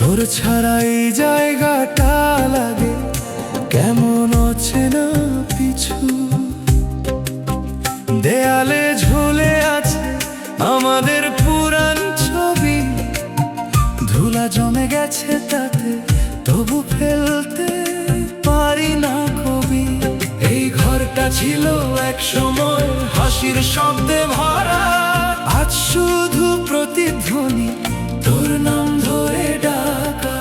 তোর ছাড়া এই জায়গাটা লাগে কেমন অচেনা পিছু। দেয়ালে ঝুলে আছে আমাদের পুরান ছবি, ধুলা জমে গেছে তাতে তবু ফেলতে পারি না কবি। এই ঘরটা ছিল এক সময় হাসির শব্দে ভরা, আজ শুধু প্রতিধ্বনি তোর নাম ধরে ডাকা।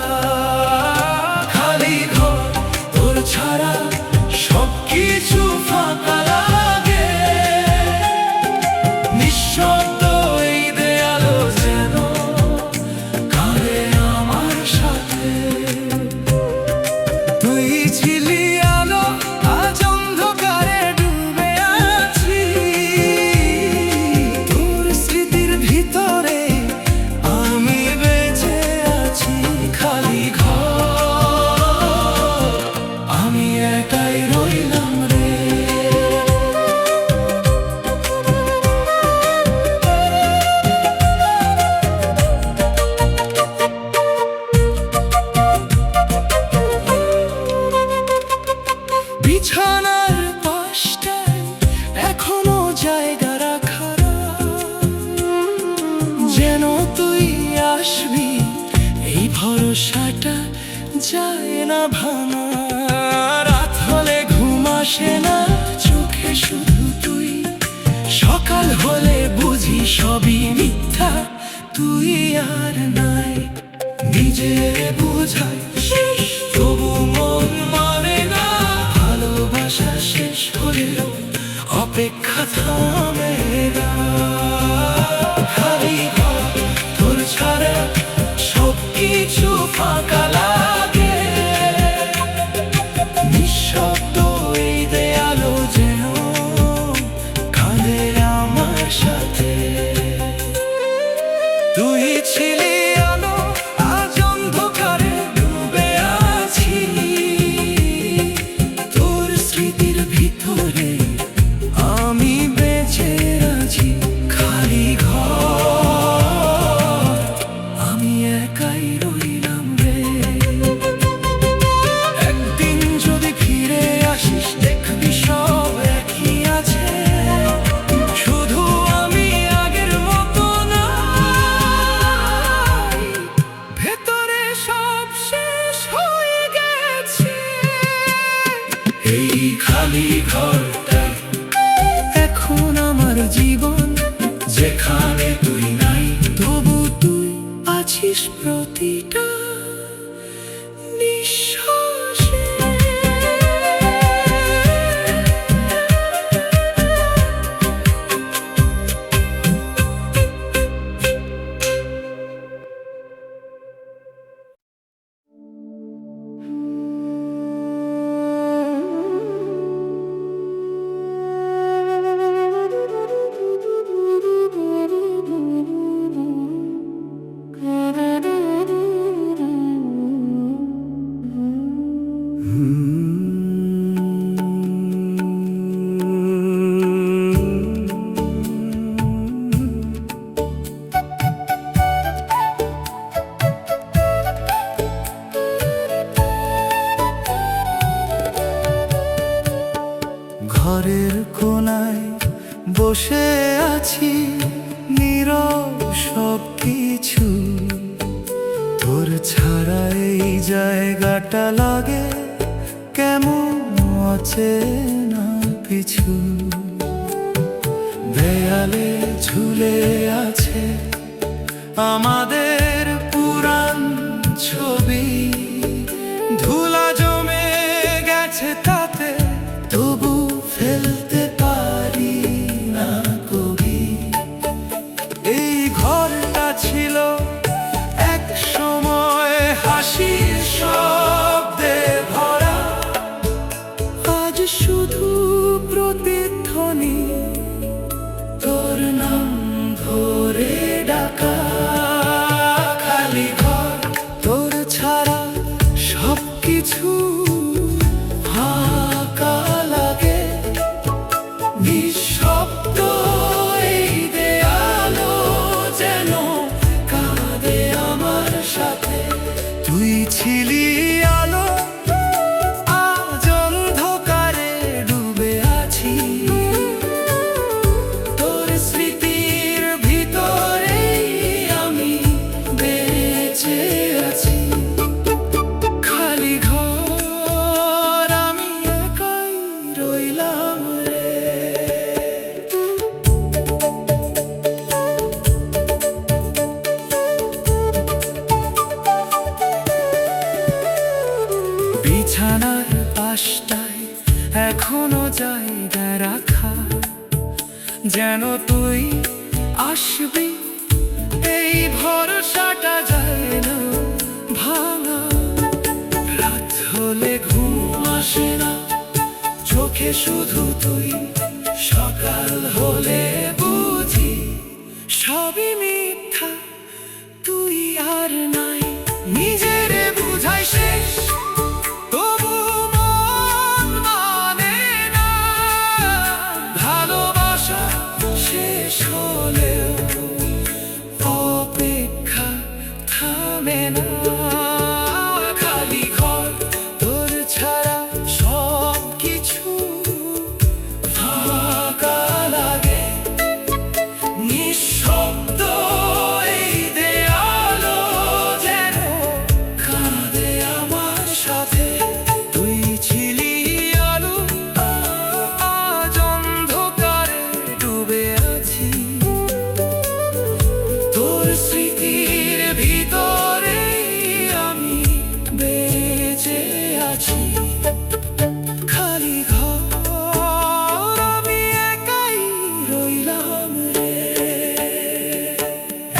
খালি ঘর, তোর ছাড়া সবকিছু ফাঁকা লাগে। নিঃশব্দ এই দেয়ালো যেন কাঁদে আমার সাথে। তুই ছিলি আলো, আজ অন্ধকারে ডুবে আছি। তোর স্মৃতির ভিতরে আমি বেঁচে আছি। খালি ঘর, আমি একাই রইলাম রে। বিছানার পাশটায় এখনো জায়গা রাখা, যেন তুই আসবি এই ভরসাটা যায় না ভাঙা। রাত হলে ঘুম আসে না চোখে শুধু তুই, সকাল হলে বুঝি সবই মিথ্যা, তুই আর নাই। নিজের বুঝাই শেষ, তবু মন মানে না। ভালোবাসা শেষ হলেও অপেক্ষা থামে না। খালি ঘর, তোর ছাড়া সবকিছু ফাঁকা লাগে। নিঃশব্দ এই দেয়ালো যেন কাঁদে আমার সাথে। তুই ছিলি আলো, আজ অন্ধকারে ডুবে আছি। তোর স্মৃতির ভিতরে আমি বেঁচে আছি। খালি ঘর, আমি একাই রইলাম রে। একদিন যদি ফিরে আসিস দেখবি সব একই আছে, শুধু আমি আগের মতো নাই। ভেতরে সব শেষ হয়ে গেছে। এই খালি ঘরটা এখন আমার জীবন, যেখানে তুই নাই তবু তুই আছিস প্রতিটা নিঃশ্বাসে। ঘরের কোনায় বসে আছি নীরব সবকিছু, তোর ছাড়া এই জায়গাটা লাগে কেমন অচেনা পিছু। দেয়ালে ঝুলে আছে আমাদের পুরান ছবি, ধুলা জমে গেছে তাতে তবু ফেলতে পারি না কবি। এই ঘরটা ছিল এক সময় হাসির শব্দে ভরা, আজ শুধু প্রতিধ্বনি তোর নাম ধরে ডাকা। তুই ছিলি আলো, আজ অন্ধকারে ডুবে আছি। তোর স্মৃতির ভিতরেই আমি বেঁচে আছি। খালি ঘর, আমি একাই রইলাম রে। বিছানার পাশটায় এখনো জায়গা রাখা, যেন তুই আসবি এই ভরসাটা যায় না ভাঙা। রাত হলে ঘুম আসে না, চোখে শুধু তুই। সকাল হলে বুঝি সবই মিথ্যা, তুই আর নাই। নিজেরে বুঝাই শেষ, তবু মন মানে না। ভালোবাসা শেষ হলেও অপেক্ষা থামে না। খালি ঘর, তোর ছাড়া সব কিছু ফাঁকা লাগে। নিঃশব্দ এই দেয়ালও যেন কাঁদে আমার সাথে। তুই ছিলি আলো, আজ অন্ধকারে ডুবে আছি। তোর স্মৃতির ভিতরে আমি বেঁচে আছি। খালি ঘর, আমি একাই রইলাম রে।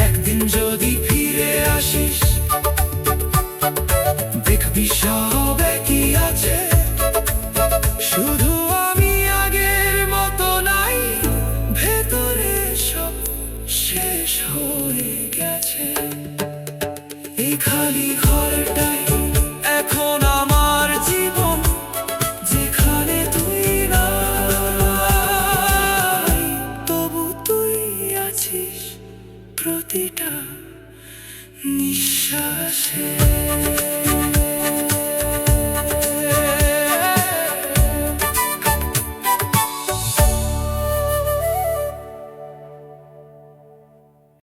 একদিন যদি ফিরে আসিস, দেখবি সব কি আছে। শুধু আমি আগের মতো নাই, ভেতরে সব শেষ হয়ে গেছে। এই খালি ঘরটাই এখন আমার জীবন, যেখানে তুই নাই, তবু তুই আছিস প্রতিটা নিঃশ্বাসে।